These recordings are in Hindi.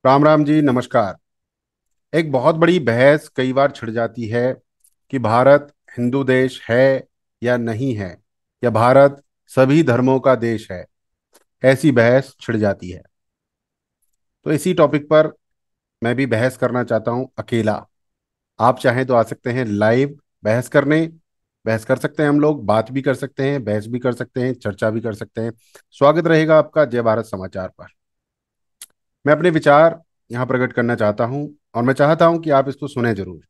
राम राम जी, नमस्कार। एक बहुत बड़ी बहस कई बार छिड़ जाती है कि भारत हिंदू देश है या नहीं है, या भारत सभी धर्मों का देश है। ऐसी बहस छिड़ जाती है। तो इसी टॉपिक पर मैं भी बहस करना चाहता हूं, अकेला। आप चाहें तो आ सकते हैं लाइव बहस करने। बहस कर सकते हैं, हम लोग बात भी कर सकते हैं, बहस भी कर सकते हैं, चर्चा भी कर सकते हैं। स्वागत रहेगा आपका जय भारत समाचार पर। मैं अपने विचार यहाँ प्रकट करना चाहता हूं, और मैं चाहता हूं कि आप इसको सुने जरूर,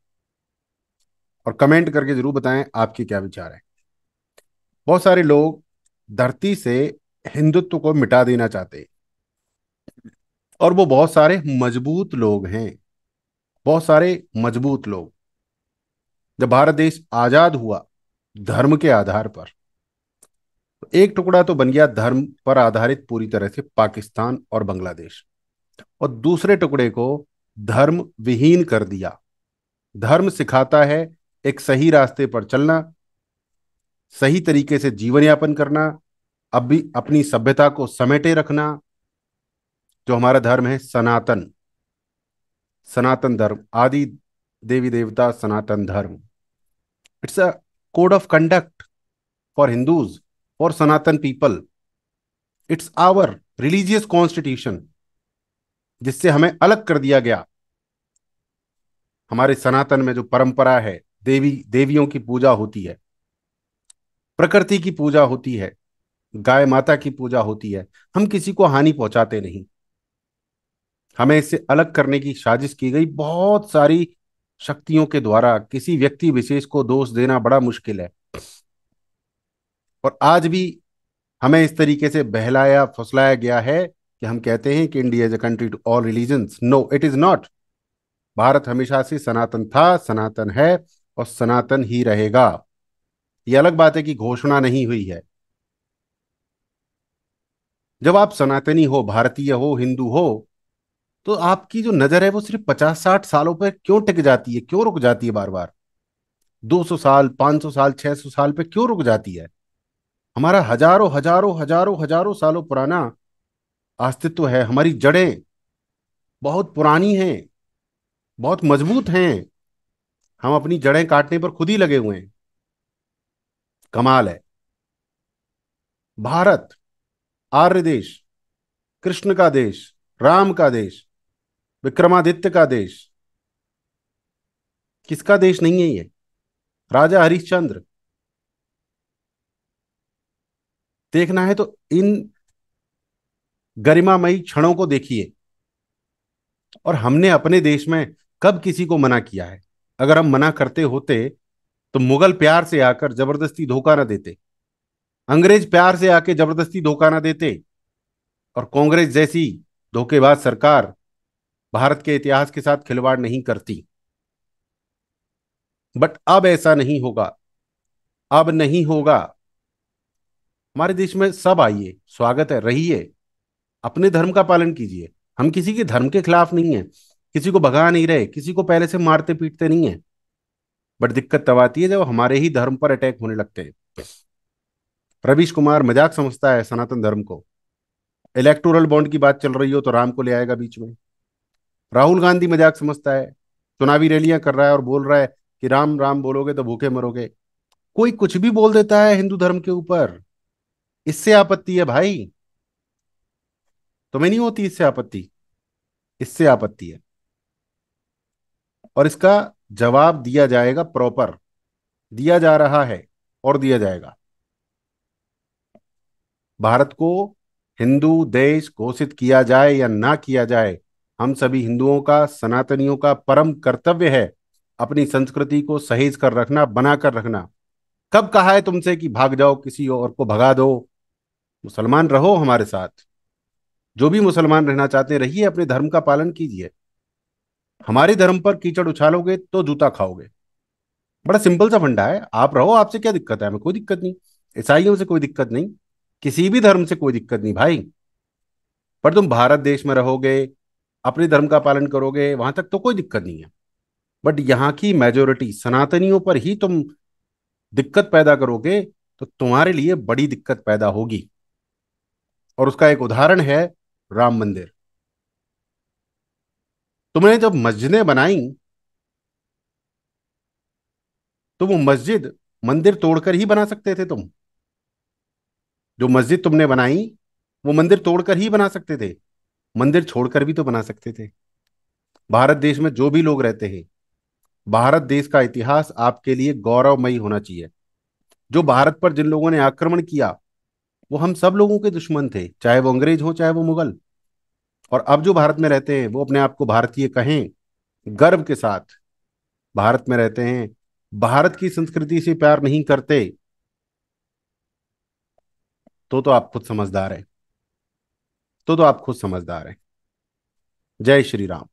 और कमेंट करके जरूर बताएं आपके क्या विचार है। बहुत सारे लोग धरती से हिंदुत्व को मिटा देना चाहते हैं, और वो बहुत सारे मजबूत लोग हैं। बहुत सारे मजबूत लोग। जब भारत देश आजाद हुआ धर्म के आधार पर, तो एक टुकड़ा तो बन गया धर्म पर आधारित पूरी तरह से पाकिस्तान और बांग्लादेश, और दूसरे टुकड़े को धर्म विहीन कर दिया। धर्म सिखाता है एक सही रास्ते पर चलना, सही तरीके से जीवन यापन करना, अब भी अपनी सभ्यता को समेटे रखना। जो हमारा धर्म है सनातन, सनातन धर्म, आदि देवी देवता सनातन धर्म। It's a code of conduct for Hindus, for Sanatan people. It's our religious constitution, जिससे हमें अलग कर दिया गया। हमारे सनातन में जो परंपरा है, देवी देवियों की पूजा होती है, प्रकृति की पूजा होती है, गाय माता की पूजा होती है। हम किसी को हानि पहुंचाते नहीं। हमें इससे अलग करने की साजिश की गई बहुत सारी शक्तियों के द्वारा। किसी व्यक्ति विशेष को दोष देना बड़ा मुश्किल है। और आज भी हमें इस तरीके से बहलाया फुसलाया गया है कि हम कहते हैं कि India is a country to all religions. No, it is not. Bharat हमेशा से सनातन था, सनातन है, और सनातन ही रहेगा। ये अलग बात है कि घोषणा नहीं हुई है। जब आप सनातनी हो, भारतीय हो, हिंदू हो, तो आपकी जो नजर है वो सिर्फ 50-60 सालों पर क्यों टिक जाती है, क्यों रुक जाती है बार बार? 200 साल, 500 साल, 600 साल पे क्यों रुक जाती है? हमारा हजारों हजारों हजारों हजारों सालों पुराना अस्तित्व है। हमारी जड़ें बहुत पुरानी हैं, बहुत मजबूत हैं। हम अपनी जड़ें काटने पर खुद ही लगे हुए हैं। कमाल है। भारत आर्य देश, कृष्ण का देश, राम का देश, विक्रमादित्य का देश। किसका देश नहीं है ये? राजा हरिश्चंद्र। देखना है तो इन गरिमामयी क्षणों को देखिए। और हमने अपने देश में कब किसी को मना किया है? अगर हम मना करते होते तो मुगल प्यार से आकर जबरदस्ती धोखा ना देते, अंग्रेज प्यार से आके जबरदस्ती धोखा ना देते, और कांग्रेस जैसी धोखेबाज सरकार भारत के इतिहास के साथ खिलवाड़ नहीं करती। बट अब ऐसा नहीं होगा। अब नहीं होगा। हमारे देश में सब आइए, स्वागत है, रहिए, अपने धर्म का पालन कीजिए। हम किसी के धर्म के खिलाफ नहीं है, किसी को भगा नहीं रहे, किसी को पहले से मारते पीटते नहीं है। बट दिक्कत तब आती है जब हमारे ही धर्म पर अटैक होने लगते हैं। रवीश कुमार मजाक समझता है सनातन धर्म को। इलेक्टोरल बॉन्ड की बात चल रही हो तो राम को ले आएगा बीच में। राहुल गांधी मजाक समझता है, चुनावी रैलियां कर रहा है और बोल रहा है कि राम राम बोलोगे तो भूखे मरोगे। कोई कुछ भी बोल देता है हिंदू धर्म के ऊपर। इससे आपत्ति है भाई? तुम्हें नहीं होती इससे आपत्ति? इससे आपत्ति है, और इसका जवाब दिया जाएगा प्रॉपर। दिया जा रहा है और दिया जाएगा। भारत को हिंदू देश घोषित किया जाए या ना किया जाए, हम सभी हिंदुओं का, सनातनियों का परम कर्तव्य है अपनी संस्कृति को सहेज कर रखना, बना कर रखना। कब कहा है तुमसे कि भाग जाओ, किसी और को भगा दो? मुसलमान रहो हमारे साथ। जो भी मुसलमान रहना चाहते हैं, रहिए, अपने धर्म का पालन कीजिए। हमारे धर्म पर कीचड़ उछालोगे तो जूता खाओगे। बड़ा सिंपल सा फंडा है। आप रहो, आपसे क्या दिक्कत है? हमें कोई दिक्कत नहीं। ईसाइयों से कोई दिक्कत नहीं, किसी भी धर्म से कोई दिक्कत नहीं भाई। पर तुम भारत देश में रहोगे, अपने धर्म का पालन करोगे, वहां तक तो कोई दिक्कत नहीं है। बट यहाँ की मेजोरिटी सनातनियों पर ही तुम दिक्कत पैदा करोगे, तो तुम्हारे लिए बड़ी दिक्कत पैदा होगी। और उसका एक उदाहरण है राम मंदिर। तुमने जब मस्जिदें बनाई तो वो मस्जिद मंदिर तोड़कर ही बना सकते थे तुम। जो मस्जिद तुमने बनाई वो मंदिर तोड़कर ही बना सकते थे। मंदिर छोड़कर भी तो बना सकते थे। भारत देश में जो भी लोग रहते हैं, भारत देश का इतिहास आपके लिए गौरवमयी होना चाहिए। जो भारत पर जिन लोगों ने आक्रमण किया वो हम सब लोगों के दुश्मन थे, चाहे वो अंग्रेज हो चाहे वो मुगल। और अब जो भारत में रहते हैं वो अपने आप को भारतीय कहें, गर्व के साथ भारत में रहते हैं, भारत की संस्कृति से प्यार नहीं करते, तो आप खुद समझदार हैं। तो आप खुद समझदार हैं। जय श्री राम।